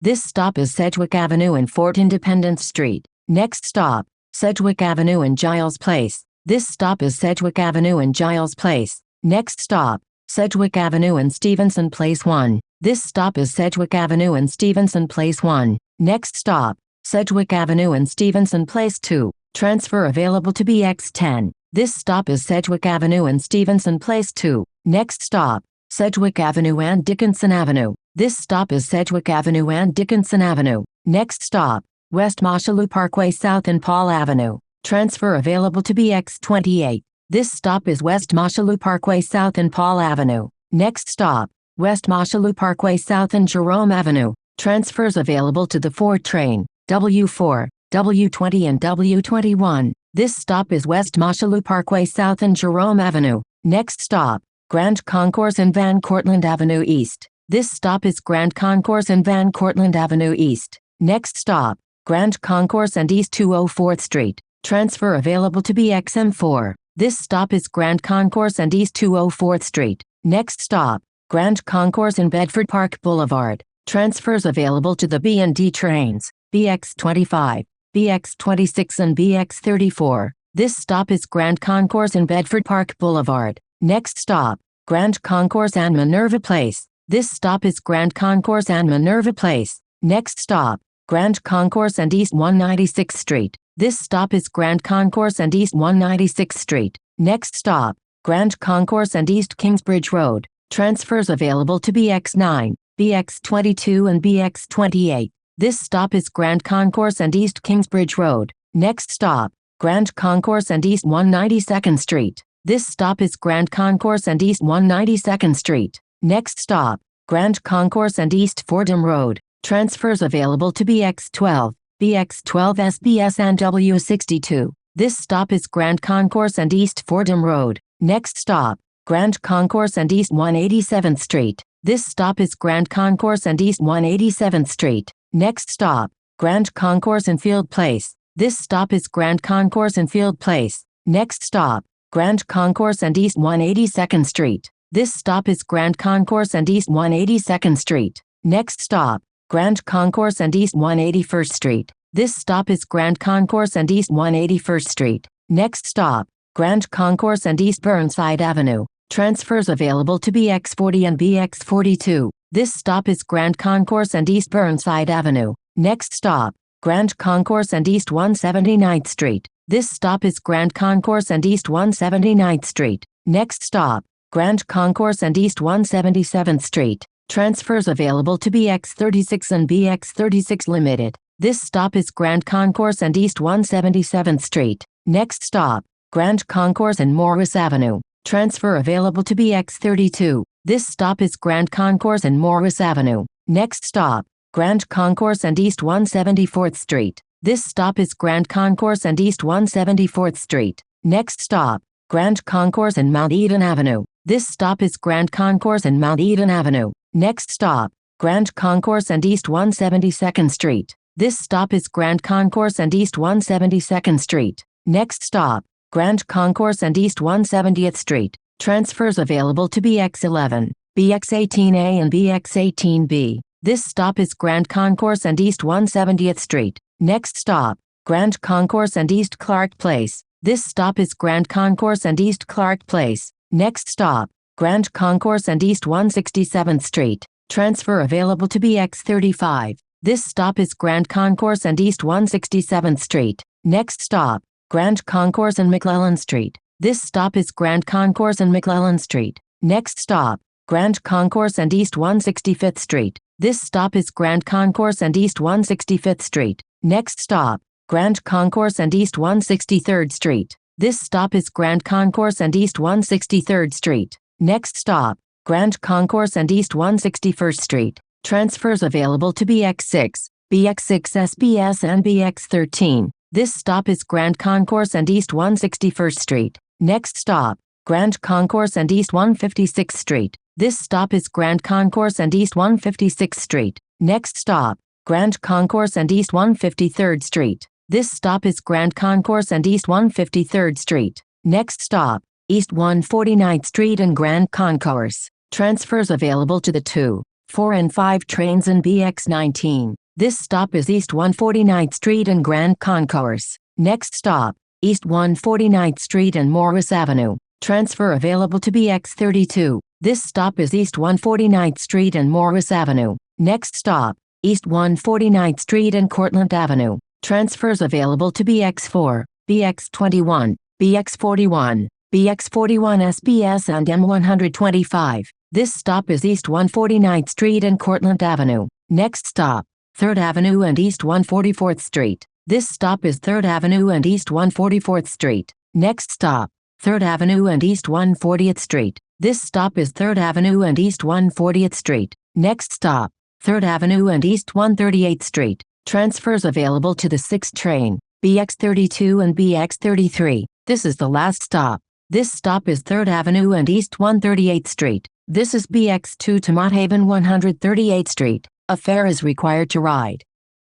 This stop is Sedgwick Avenue and Fort Independence Street. Next stop, Sedgwick Avenue and Giles Place. This stop is Sedgwick Avenue and Giles Place. Next stop, Sedgwick Avenue and Stevenson Place 1. This stop is Sedgwick Avenue and Stevenson Place 1. Next stop, Sedgwick Avenue and Stevenson Place 2. Transfer available to Bx10. This stop is Sedgwick Avenue and Stevenson Place 2. Next stop, Sedgwick Avenue and Dickinson Avenue. This stop is Sedgwick Avenue and Dickinson Avenue. Next stop, West Mosholu Parkway South and Paul Avenue. Transfer available to Bx28. This stop is West Mosholu Parkway South and Paul Avenue. Next stop, West Mosholu Parkway South and Jerome Avenue. Transfers available to the 4 train, W4, W20 and W21. This stop is West Mosholu Parkway South and Jerome Avenue. Next stop, Grand Concourse and Van Cortlandt Avenue East. This stop is Grand Concourse and Van Cortlandt Avenue East. Next stop, Grand Concourse and East 204th Street. Transfer available to BXM4. This stop is Grand Concourse and East 204th Street. Next stop, Grand Concourse and Bedford Park Boulevard. Transfers available to the B&D trains, Bx25, Bx26 and Bx34. This stop is Grand Concourse and Bedford Park Boulevard. Next stop, Grand Concourse and Minerva Place. This stop is Grand Concourse and Minerva Place. Next stop, Grand Concourse and East 196th Street. This stop is Grand Concourse and East 196th Street. Next stop, Grand Concourse and East Kingsbridge Road. Transfers available to Bx9, Bx22 and Bx28. This stop is Grand Concourse and East Kingsbridge Road. Next stop, Grand Concourse and East 192nd Street. This stop is Grand Concourse and East 192nd Street. Next stop, Grand Concourse and East Fordham Road. Transfers available to Bx12, Bx12 SBS and W62. This stop is Grand Concourse and East Fordham Road. Next stop, Grand Concourse and East 187th Street. This stop is Grand Concourse and East 187th Street. Next stop, Grand Concourse and Field Place. This stop is Grand Concourse and Field Place. Next stop, Grand Concourse and East 182nd Street. This stop is Grand Concourse and East 182nd Street. Next stop, Grand Concourse and East 181st Street. This stop is Grand Concourse and East 181st Street. Next stop, Grand Concourse and East Burnside Avenue. Transfers available to Bx40 and Bx42. This stop is Grand Concourse and East Burnside Avenue. Next stop, Grand Concourse and East 179th Street. This stop is Grand Concourse and East 179th Street. Next stop, Grand Concourse and East 177th Street. Transfers available to Bx36 and Bx36 Limited. This stop is Grand Concourse and East 177th Street. Next stop, Grand Concourse and Morris Avenue. Transfer available to Bx32. This stop is Grand Concourse and Morris Avenue. Next stop, Grand Concourse and East 174th Street. This stop is Grand Concourse and East 174th Street. Next stop, Grand Concourse and Mount Eden Avenue. This stop is Grand Concourse and Mount Eden Avenue. Next stop, Grand Concourse and East 172nd Street. This stop is Grand Concourse and East 172nd Street. Next stop, Grand Concourse and East 170th Street. Transfers available to Bx11, Bx18A and Bx18B. This stop is Grand Concourse and East 170th Street. Next stop, Grand Concourse and East Clark Place. This stop is Grand Concourse and East Clark Place. Next stop, Grand Concourse and East 167th Street. Transfer available to Bx35. This stop is Grand Concourse and East 167th Street. Next stop, Grand Concourse and McClellan Street. This stop is Grand Concourse and McClellan Street. Next stop, Grand Concourse and East 165th Street. This stop is Grand Concourse and East 165th Street. Next stop, Grand Concourse and East 163rd Street. This stop is Grand Concourse and East 163rd Street. Next stop, Grand Concourse and East 161st Street. Transfers available to Bx6, Bx6 SBS and Bx13. This stop is Grand Concourse and East 161st Street. Next stop, Grand Concourse and East 156th Street. This stop is Grand Concourse and East 156th Street. Next stop, Grand Concourse and East 153rd Street. This stop is Grand Concourse and East 153rd Street. Next stop, East 149th Street and Grand Concourse. Transfers available to the 2, 4 and 5 trains in Bx19. This stop is East 149th Street and Grand Concourse. Next stop, East 149th Street and Morris Avenue. Transfer available to Bx32. This stop is East 149th Street and Morris Avenue. Next stop, East 149th Street and Cortlandt Avenue. Transfers available to Bx4, Bx21, Bx41, Bx41 SBS and M125. This stop is East 149th Street and Cortlandt Avenue. Next stop, 3rd Avenue and East 144th Street. This stop is 3rd Avenue and East 144th Street. Next stop, 3rd Avenue and East 140th Street. This stop is 3rd Avenue and East 140th Street. Next stop, 3rd Avenue and East 138th Street. Transfers available to the 6th train, Bx32 and Bx33. This is the last stop. This stop is 3rd Avenue and East 138th Street. This is Bx2 to Mott Haven 138th Street. A fare is required to ride.